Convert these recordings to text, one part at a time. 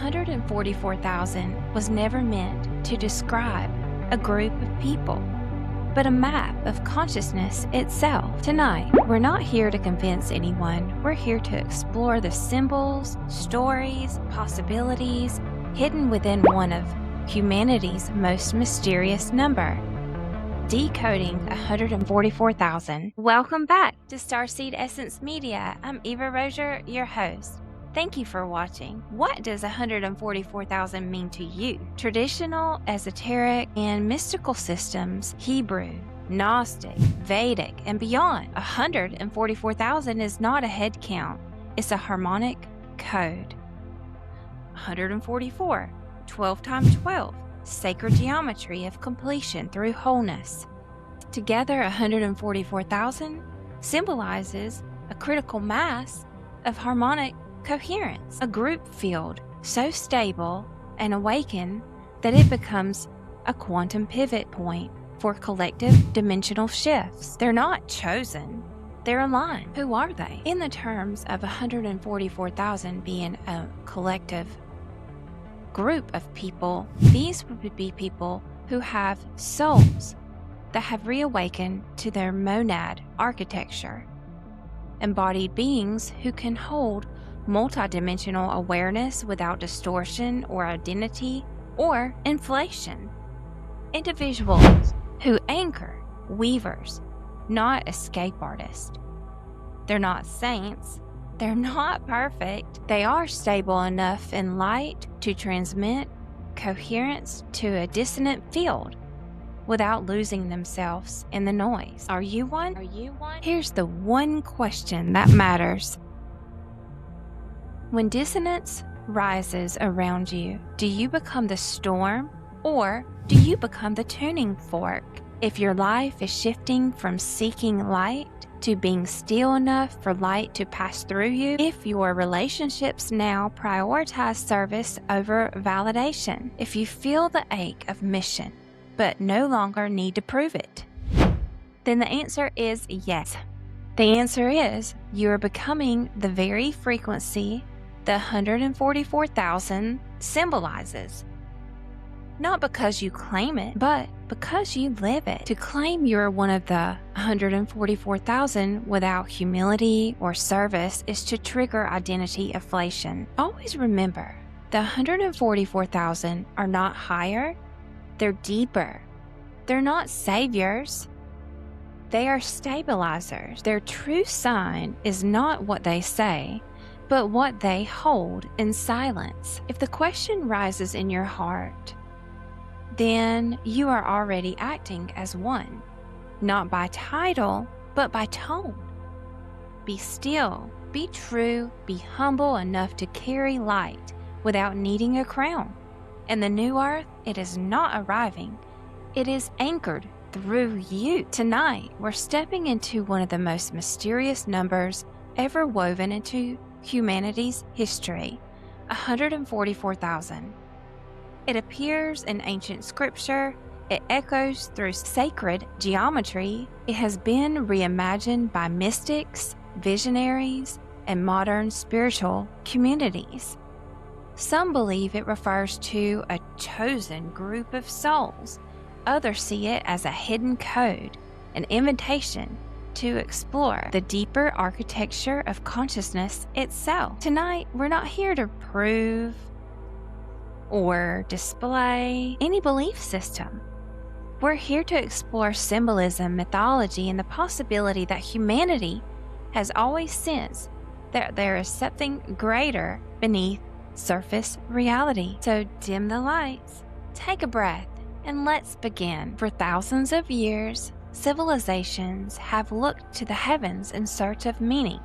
144,000 was never meant to describe a group of people, but a map of consciousness itself. Tonight, we're not here to convince anyone. We're here to explore the symbols, stories, possibilities hidden within one of humanity's most mysterious number. Decoding 144,000. Welcome back to Starseed Essence Media. I'm Eva Rozier, your host. Thank you for watching. What does 144,000 mean to you? Traditional, esoteric, and mystical systems, Hebrew, Gnostic, Vedic, and beyond. 144,000 is not a head count. It's a harmonic code. 144, 12 times 12. Sacred geometry of completion through wholeness. Together, 144,000 symbolizes a critical mass of harmonic coherence, a group field so stable and awakened that it becomes a quantum pivot point for collective dimensional shifts. They're not chosen, they're aligned. Who are they? In the terms of 144,000 being a collective group of people, these would be people who have souls that have reawakened to their monad architecture, embodied beings who can hold multidimensional awareness without distortion or identity or inflation, individuals who anchor, weavers, not escape artists. They're not saints. They're not perfect. They are stable enough in light to transmit coherence to a dissonant field without losing themselves in the noise. Are you one? Here's the one question that matters. When dissonance rises around you, do you become the storm or do you become the tuning fork? If your life is shifting from seeking light to being still enough for light to pass through you, if your relationships now prioritize service over validation, if you feel the ache of mission but no longer need to prove it, then the answer is yes. The answer is you are becoming the very frequency the 144,000 symbolizes. Not because you claim it, but because you live it. To claim you're one of the 144,000 without humility or service is to trigger identity inflation. Always remember, the 144,000 are not higher, they're deeper. They're not saviors, they are stabilizers. Their true sign is not what they say, but what they hold in silence. If the question rises in your heart, then you are already acting as one, not by title, but by tone. Be still, be true, be humble enough to carry light without needing a crown. In the new earth, it is not arriving, it is anchored through you. Tonight, we're stepping into one of the most mysterious numbers ever woven into humanity's history, 144,000. It appears in ancient scripture, it echoes through sacred geometry, it has been reimagined by mystics, visionaries, and modern spiritual communities. Some believe it refers to a chosen group of souls. Others see it as a hidden code, an invitation to explore the deeper architecture of consciousness itself. Tonight, we're not here to prove or display any belief system. We're here to explore symbolism, mythology, and the possibility that humanity has always sensed that there is something greater beneath surface reality. So dim the lights, take a breath, and let's begin. For thousands of years, civilizations have looked to the heavens in search of meaning.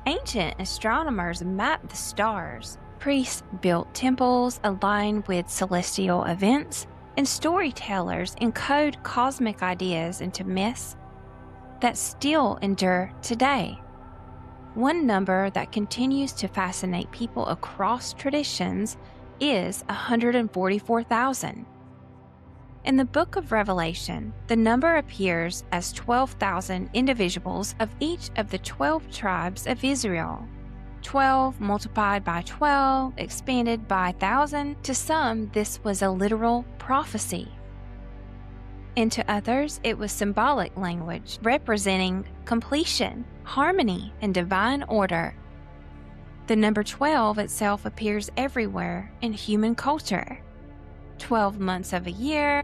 Ancient astronomers mapped the stars. Priests built temples aligned with celestial events, and storytellers encode cosmic ideas into myths that still endure today. One number that continues to fascinate people across traditions is 144,000. In the book of Revelation, the number appears as 12,000 individuals of each of the 12 tribes of Israel. 12 multiplied by 12, expanded by 1,000. To some, this was a literal prophecy. And to others, it was symbolic language representing completion, harmony, and divine order. The number 12 itself appears everywhere in human culture. 12 months of a year,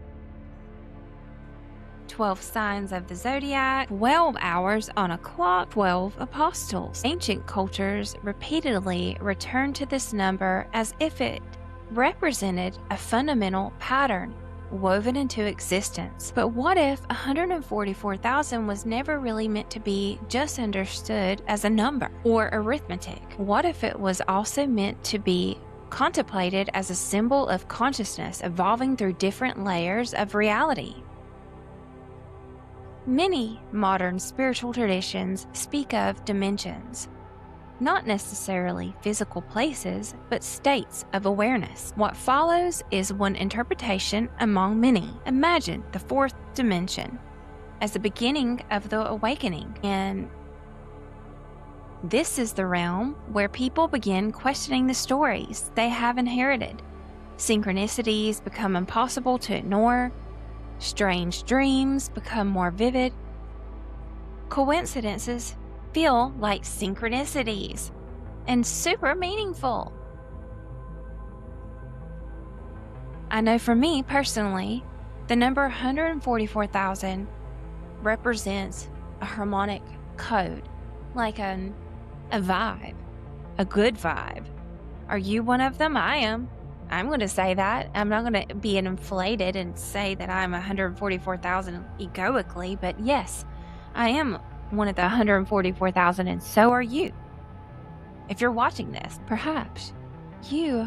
12 signs of the zodiac, 12 hours on a clock, 12 apostles. Ancient cultures repeatedly return to this number as if it represented a fundamental pattern woven into existence. But what if 144,000 was never really meant to be just understood as a number or arithmetic? What if it was also meant to be contemplated as a symbol of consciousness evolving through different layers of reality? Many modern spiritual traditions speak of dimensions, not necessarily physical places, but states of awareness. What follows is one interpretation among many. Imagine the fourth dimension as the beginning of the awakening, and this is the realm where people begin questioning the stories they have inherited. Synchronicities become impossible to ignore. Strange dreams become more vivid. Coincidences feel like synchronicities and super meaningful. I know for me personally, the number 144,000 represents a harmonic code, like a vibe, a good vibe. Are you one of them? I am. I'm going to say that. I'm not going to be inflated and say that I'm 144,000 egoically, but yes, I am one of the 144,000, and so are you. If you're watching this, perhaps you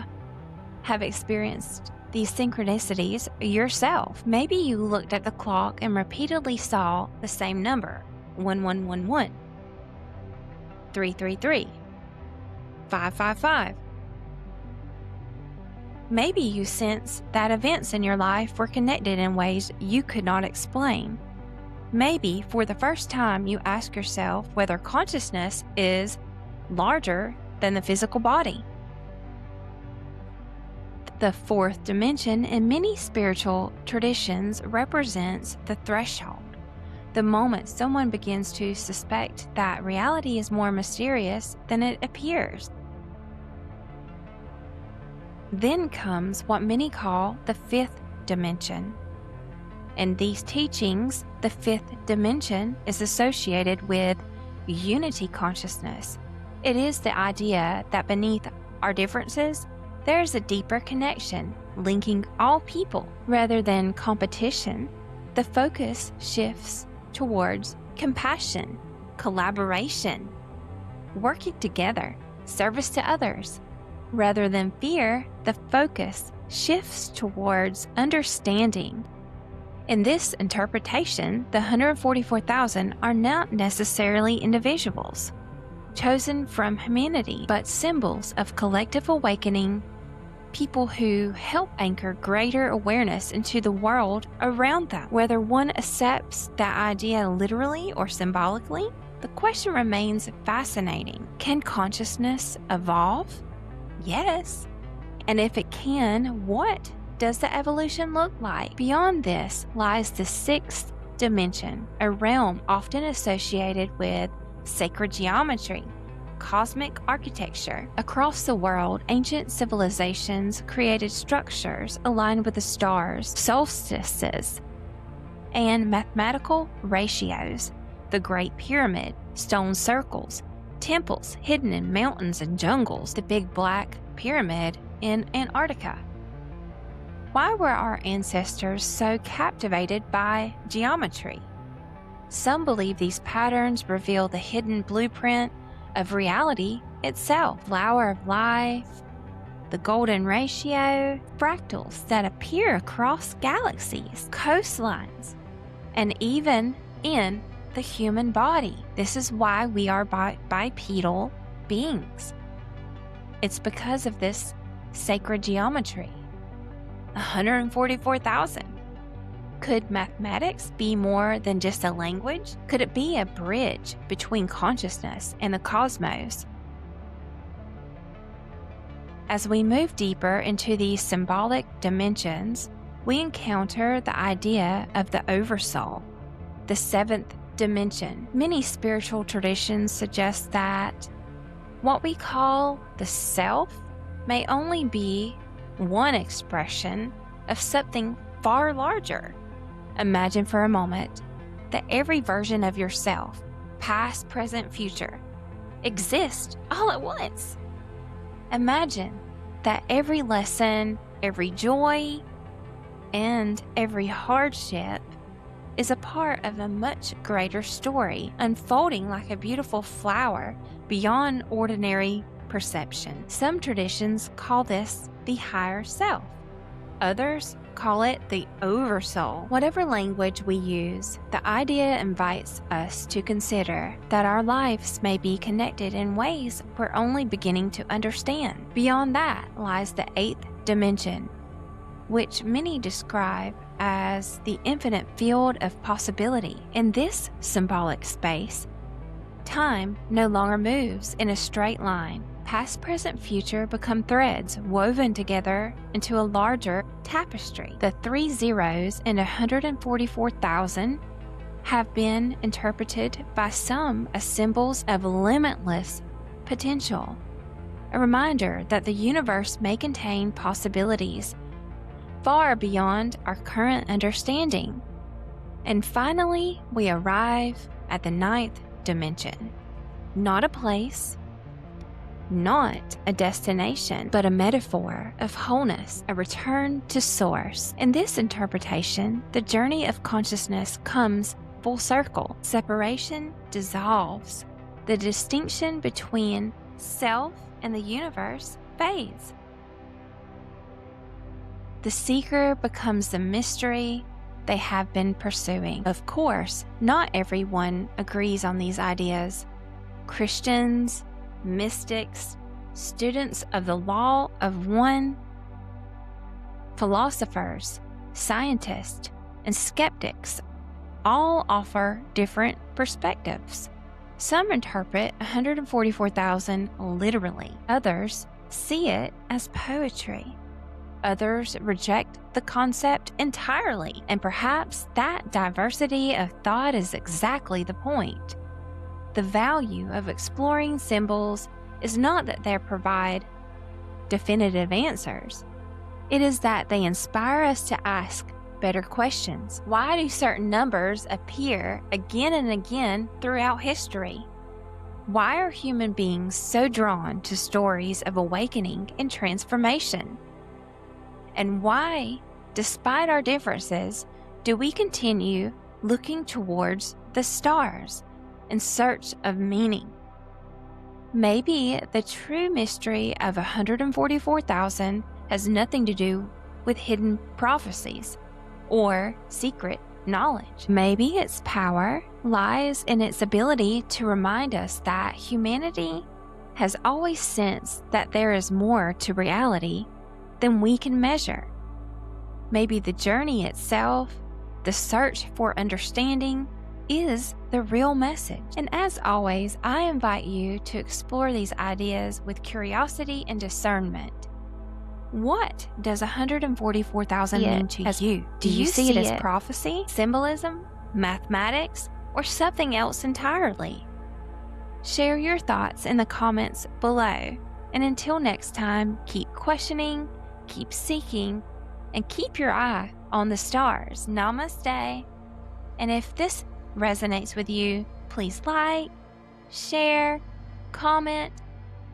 have experienced these synchronicities yourself. Maybe you looked at the clock and repeatedly saw the same number: 1111, 333, 555. Maybe you sense that events in your life were connected in ways you could not explain. Maybe for the first time you ask yourself whether consciousness is larger than the physical body. The fourth dimension in many spiritual traditions represents the threshold, the moment someone begins to suspect that reality is more mysterious than it appears. Then comes what many call the fifth dimension. In these teachings, the fifth dimension is associated with unity consciousness. It is the idea that beneath our differences, there is a deeper connection linking all people. Rather than competition, the focus shifts towards compassion, collaboration, working together, service to others. Rather than fear, the focus shifts towards understanding. In this interpretation, the 144,000 are not necessarily individuals chosen from humanity, but symbols of collective awakening, people who help anchor greater awareness into the world around them. Whether one accepts that idea literally or symbolically, the question remains fascinating. Can consciousness evolve? Yes. And if it can, what does the evolution look like? Beyond this lies the sixth dimension, a realm often associated with sacred geometry, cosmic architecture. Across the world, ancient civilizations created structures aligned with the stars, solstices, and mathematical ratios. The Great Pyramid, stone circles, temples hidden in mountains and jungles, the Big Black Pyramid in Antarctica. Why were our ancestors so captivated by geometry? Some believe these patterns reveal the hidden blueprint of reality itself. Flower of life, the golden ratio, fractals that appear across galaxies, coastlines, and even in the human body. This is why we are bipedal beings. It's because of this sacred geometry. 144,000. Could mathematics be more than just a language? Could it be a bridge between consciousness and the cosmos? As we move deeper into these symbolic dimensions, we encounter the idea of the oversoul, the seventh dimension. Many spiritual traditions suggest that what we call the self may only be one expression of something far larger. Imagine for a moment that every version of yourself, past, present, future, exists all at once. Imagine that every lesson, every joy, and every hardship is a part of a much greater story, unfolding like a beautiful flower beyond ordinary perception. Some traditions call this the higher self. Others call it the oversoul. Whatever language we use, the idea invites us to consider that our lives may be connected in ways we're only beginning to understand. Beyond that lies the eighth dimension, which many describe as the infinite field of possibility. In this symbolic space, time no longer moves in a straight line. Past, present, future become threads woven together into a larger tapestry. The 3 zeros in 144,000 have been interpreted by some as symbols of limitless potential, a reminder that the universe may contain possibilities far beyond our current understanding. And finally, we arrive at the ninth dimension. Not a place, not a destination, but a metaphor of wholeness, a return to source. In this interpretation, the journey of consciousness comes full circle. Separation dissolves. The distinction between self and the universe fades. The seeker becomes the mystery they have been pursuing. Of course, not everyone agrees on these ideas. Christians, mystics, students of the law of one, philosophers, scientists, and skeptics all offer different perspectives. Some interpret 144,000 literally. Others see it as poetry. Others reject the concept entirely, and perhaps that diversity of thought is exactly the point. The value of exploring symbols is not that they provide definitive answers. It is that they inspire us to ask better questions. Why do certain numbers appear again and again throughout history? Why are human beings so drawn to stories of awakening and transformation? And why, despite our differences, do we continue looking towards the stars in search of meaning? Maybe the true mystery of 144,000 has nothing to do with hidden prophecies or secret knowledge. Maybe its power lies in its ability to remind us that humanity has always sensed that there is more to reality than we can measure. Maybe the journey itself, the search for understanding, is the real message. And as always, I invite you to explore these ideas with curiosity and discernment. What does 144,000 mean to you? Do you see it as prophecy, symbolism, mathematics, or something else entirely? Share your thoughts in the comments below. And until next time, keep questioning, keep seeking, and keep your eye on the stars. Namaste. And if this resonates with you, please like, share, comment,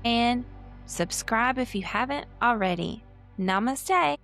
and subscribe if you haven't already. Namaste.